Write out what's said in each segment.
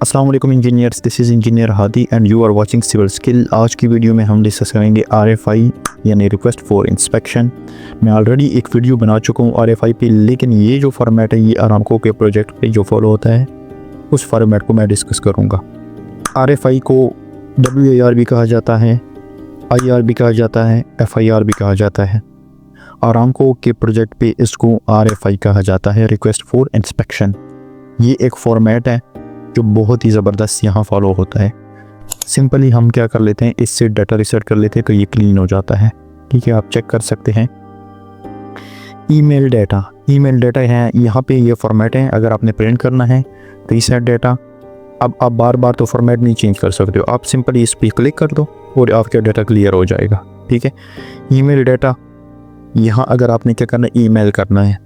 अस्सलाम वालेकुम engineers, this is engineer Hadi and you are watching civil skill. आज की वीडियो में हम डिस्कस करेंगे RFI यानी रिक्वेस्ट फॉर इंस्पेक्शन। मैं ऑलरेडी एक वीडियो बना चुका हूँ RFI पे, लेकिन ये जो फॉर्मेट है ये आरामको के प्रोजेक्ट पे जो फॉलो होता है उस फॉर्मेट को मैं डिस्कस करूँगा। RFI को WAR भी कहा जाता है, IR भी कहा जाता है, FIR भी कहा जाता है। आरामको के प्रोजेक्ट पे इसको RFI कहा जाता है, रिक्वेस्ट फॉर इंस्पेक्शन। ये एक फॉर्मेट है जो बहुत ही ज़बरदस्त यहाँ फॉलो होता है। सिंपली हम क्या कर लेते हैं, इससे डाटा रिसेट कर लेते हैं तो ये क्लीन हो जाता है। ठीक है, आप चेक कर सकते हैं। ईमेल डाटा है, यहाँ पे ये फॉर्मेट है। अगर आपने प्रिंट करना है रीसेट डाटा, अब आप बार बार तो फॉर्मेट नहीं चेंज कर सकते हो, आप सिंपली इस पर क्लिक कर दो और आपका डाटा क्लियर हो जाएगा। ठीक है, ईमेल डाटा, यहाँ अगर आपने क्या करना है, ईमेल करना है।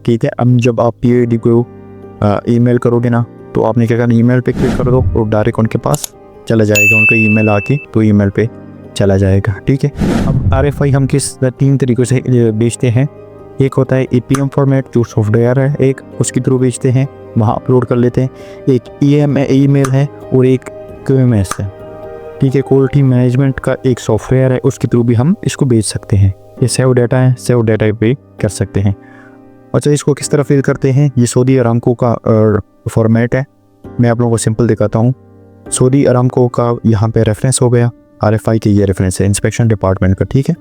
ठीक है, अब जब आप PID को ईमेल करोगे ना तो आपने क्या करना है, ईमेल पे क्लिक कर दो और डायरेक्ट उनके पास चला जाएगा, उनका ईमेल आके तो ईमेल पे चला जाएगा। ठीक है, अब RFI हम किस 3 तरीक़ों से बेचते हैं। एक होता है APM फॉर्मेट जो सॉफ्टवेयर है, एक उसके थ्रू बेचते हैं, वहाँ अपलोड कर लेते हैं। एक ईमेल है और एक QMS है। ठीक है, क्वालिटी मैनेजमेंट का एक सॉफ्टवेयर है, उसके थ्रू भी हम इसको बेच सकते हैं। ये सेव डाटा है, सेव डाटा पे कर सकते हैं। अच्छा, इसको किस तरह फिल करते हैं, ये सऊदी अरामको का फॉर्मेट है। मैं आप लोगों को सिंपल दिखाता हूँ। सऊदी अरामको का यहाँ पे रेफरेंस हो गया, RFI के ये रेफरेंस है इंस्पेक्शन डिपार्टमेंट का। ठीक है,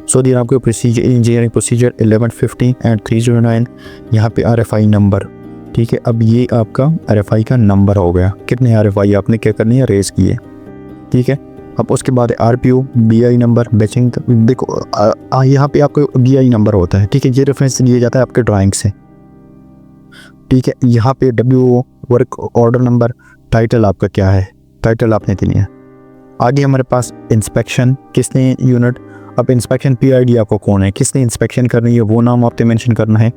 Saudi Aramco procedure, engineering procedure 1115 and 309, यहाँ पे RFI नंबर। ठीक है, अब ये आपका RFI का नंबर हो गया, कितने RFI आपने क्या करनी है, रेज किए। ठीक है, अब उसके बाद RPO, BI नंबर, बैचिंग। देखो यहाँ पे आपको BI नंबर होता है। ठीक है, ये रेफरेंस लिया जाता है आपके ड्राइंग से। ठीक है, यहाँ पे WO, work order number, title आपका क्या है, टाइटल आपने देनी है। आगे हमारे पास इंस्पेक्शन, किसने यूनिट, अब इंस्पेक्शन PID आपको कौन है, किसने इंस्पेक्शन करनी है, वो नाम आपने मेंशन करना है।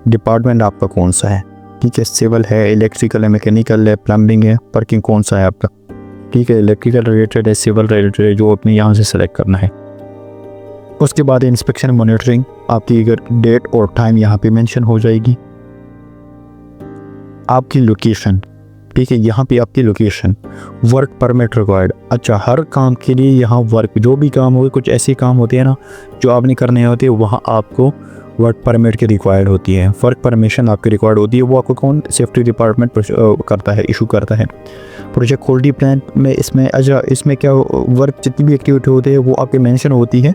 डिपार्टमेंट आपका कौन सा है, ठीक है, सिविल है, इलेक्ट्रिकल है, मैकेनिकल है, प्लम्बिंग है, पार्किंग कौन सा है आपका। ठीक है, इलेक्ट्रिकल रिलेटेड है, सिविल रिलेटेड है, जो अपने यहाँ से सेलेक्ट करना है। उसके बाद इंस्पेक्शन मॉनिटरिंग, आपकी अगर डेट और टाइम यहाँ पे मेंशन हो जाएगी। आपकी लोकेशन, ठीक है, यहाँ पे आपकी लोकेशन। वर्क परमिट रिक्वायर्ड, अच्छा, हर काम के लिए यहाँ वर्क, जो भी काम हो, कुछ ऐसे काम होते हैं ना जो आपने करने होते हैं, वहाँ आपको वर्क परमिट की रिक्वायर्ड होती है, वर्क परमिशन आपकी रिक्वायर्ड होती है। वो आपको कौन, सेफ्टी डिपार्टमेंट करता है, इशू करता है। प्रोजेक्ट क्वालिटी प्लान में इसमें क्या वर्क, जितनी भी एक्टिविटी होती है वो आपके मेंशन होती है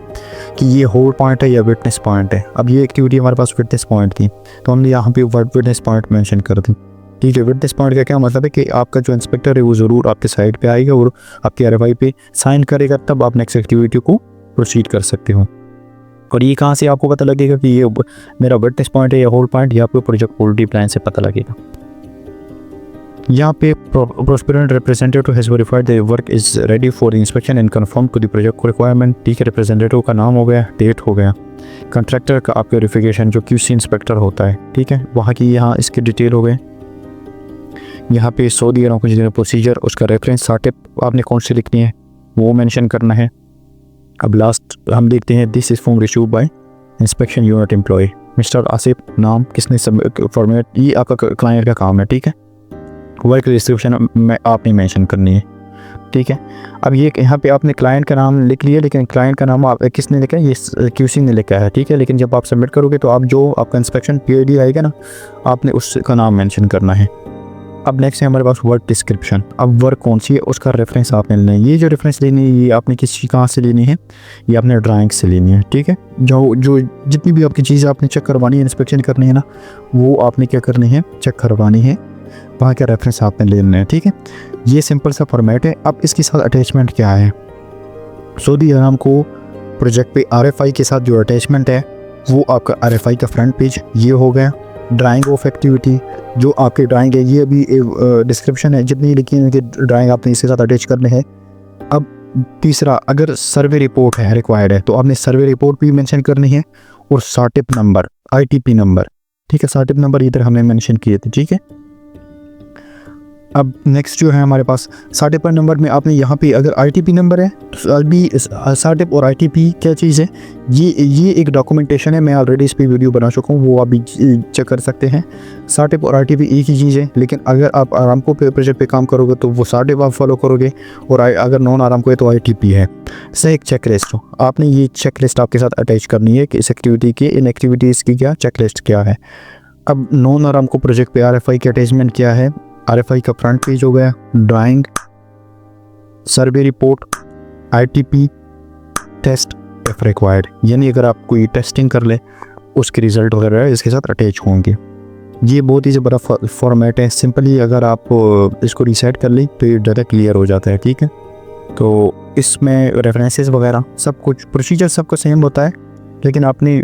कि ये होल्ड पॉइंट है या विटनेस पॉइंट है। अब ये एक्टिविटी हमारे पास विटनेस पॉइंट थी तो हमने यहाँ पे विटनेस पॉइंट मेंशन कर दी। ठीक है, विटनेस पॉइंट का क्या मतलब है कि आपका जो इंस्पेक्टर है वो ज़रूर आपके साइड पे आएगा और आपके RFI पे साइन करेगा, तब आप नेक्स्ट एक्टिविटी को प्रोसीड कर सकते हो। और ये कहाँ से आपको पता लगेगा कि ये मेरा विटनेस पॉइंट है या होल्ड पॉइंट, ये आपको प्रोजेक्ट क्वालिटी प्लान से पता लगेगा। यहाँ पे prospective representative has verified the work is ready for inspection and confirm to the project requirement. ठीक है, रिप्रेजेंटेटिव का नाम हो गया, डेट हो गया। कंट्रैक्टर का आपका वेरिफिकेशन जो QC इंस्पेक्टर होता है, ठीक है, वहाँ की यहाँ इसकी डिटेल हो गए। यहाँ पे सऊदी अरामको इंजीनियर प्रोसीजर, उसका रेफरेंस सार्टिप आपने कौन सी लिखनी है वो मेंशन करना है। अब लास्ट हम देखते हैं, this is form received by inspection unit employ mister Asif, नाम किसने फॉर्मेट, ये आपका क्लाइंट का काम है। ठीक है, वर्क डिस्क्रिप्शन में आपने मेंशन करनी है। ठीक है, अब ये यहाँ पे आपने क्लाइंट का नाम लिख लिया, लेकिन क्लाइंट का नाम आप किसने लिखा है, ये QC ने लिखा है। ठीक है, लेकिन जब आप सबमिट करोगे तो आप जो आपका इंस्पेक्शन PID आएगा ना, आपने उसका नाम मेंशन करना है। अब नेक्स्ट है हमारे पास वर्क डिस्क्रिप्शन। अब वर्क कौन सी है उसका रेफरेंस आपने लेना है। ये जो रेफरेंस लेनी है ये आपने किसी कहाँ से लेनी है, ये आपने ड्राइंग से लेनी है। ठीक है, जो जितनी भी आपकी चीज़ें आपने चेक करवानी है, इंस्पेक्शन करनी है ना, वो आपने क्या करनी है, चेक करवानी है, वहाँ का रेफरेंस आपने लेना है। ठीक है, ये सिंपल सा फॉर्मेट है। अब इसके साथ अटैचमेंट क्या है, सऊदी अरामको प्रोजेक्ट पे RFI के साथ जो अटैचमेंट है वो आपका RFI का फ्रंट पेज ये हो गया। ड्राइंग ऑफ एक्टिविटी, जो आपकी ड्राइंग है, ये अभी डिस्क्रिप्शन है, जितनी लिखी है कि ड्राइंग आपने इसके साथ अटैच करने हैं। अब तीसरा, अगर सर्वे रिपोर्ट है रिक्वायर्ड है तो आपने सर्वे रिपोर्ट भी मेंशन करनी है और सार्टिप नंबर, ITP नंबर। ठीक है, सार्टिप नंबर इधर हमने मेंशन किए थे। ठीक है, अब नेक्स्ट जो है हमारे पास साटे पर नंबर में आपने यहाँ पे अगर आईटीपी नंबर है तो अभी साटे और आईटीपी क्या चीज़ है, ये एक डॉक्यूमेंटेशन है। मैं ऑलरेडी इस पे वीडियो बना चुका हूँ, वो आप भी चेक कर सकते हैं। साटे और आईटीपी एक ही चीज़ है, लेकिन अगर आप आरामको पे प्रोजेक्ट पे काम करोगे तो वो साटे आप फॉलो करोगे, और अगर नॉन आरामको है तो आईटीपी है। सही एक चेक लिस्ट हो, आपने ये चेक लिस्ट आपके साथ अटैच करनी है कि इस एक्टिविटी की, इन एक्टिविटीज़ की क्या चेक लिस्ट क्या है। अब नॉन आरामको प्रोजेक्ट पे आरएफआई की अटैचमेंट क्या है। आरएफआई का फ्रंट पेज हो गया, drawing, survey report, ITP, test if required, यानी अगर आप कोई टेस्टिंग कर ले उसके रिजल्ट वगैरह इसके साथ अटैच होंगे। ये बहुत ही बड़ा फॉर्मेट है, सिंपली अगर आप इसको रीसेट कर ली तो ये ज़्यादा क्लियर हो जाता है। ठीक है, तो इसमें रेफरेंसेस वगैरह सब कुछ प्रोसीजर सबका सेम होता है, लेकिन आपने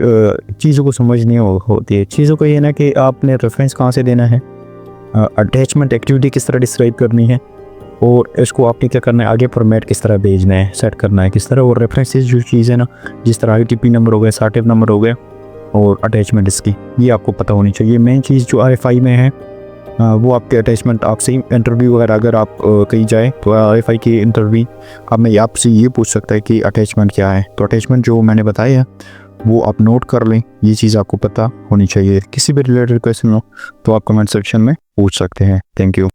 चीज़ों को समझनी होती है। चीज़ों को ये ना कि आपने रेफरेंस कहाँ से देना है, अटैचमेंट एक्टिविटी किस तरह डिस्क्राइब करनी है, और इसको आपने क्या करना है, आगे फॉर्मेट किस तरह भेजना है, सेट करना है किस तरह, और रेफरेंसेस जो चीज़ है ना, जिस तरह आईटीपी नंबर हो गया, साटिव नंबर हो गया, और अटैचमेंट इसकी, ये आपको पता होनी चाहिए। मेन चीज़ जो आरएफआई में है वो आपके अटैचमेंट, आपसे इंटरव्यू वगैरह अगर आप कहीं जाए तो आरएफआई की इंटरव्यू हमें आपसे ये पूछ सकता है कि अटैचमेंट क्या है। तो अटैचमेंट जो मैंने बताया वो आप नोट कर लें, ये चीज़ आपको पता होनी चाहिए। किसी भी रिलेटेड क्वेश्चन हो तो आप कमेंट सेक्शन में पूछ सकते हैं। Thank you.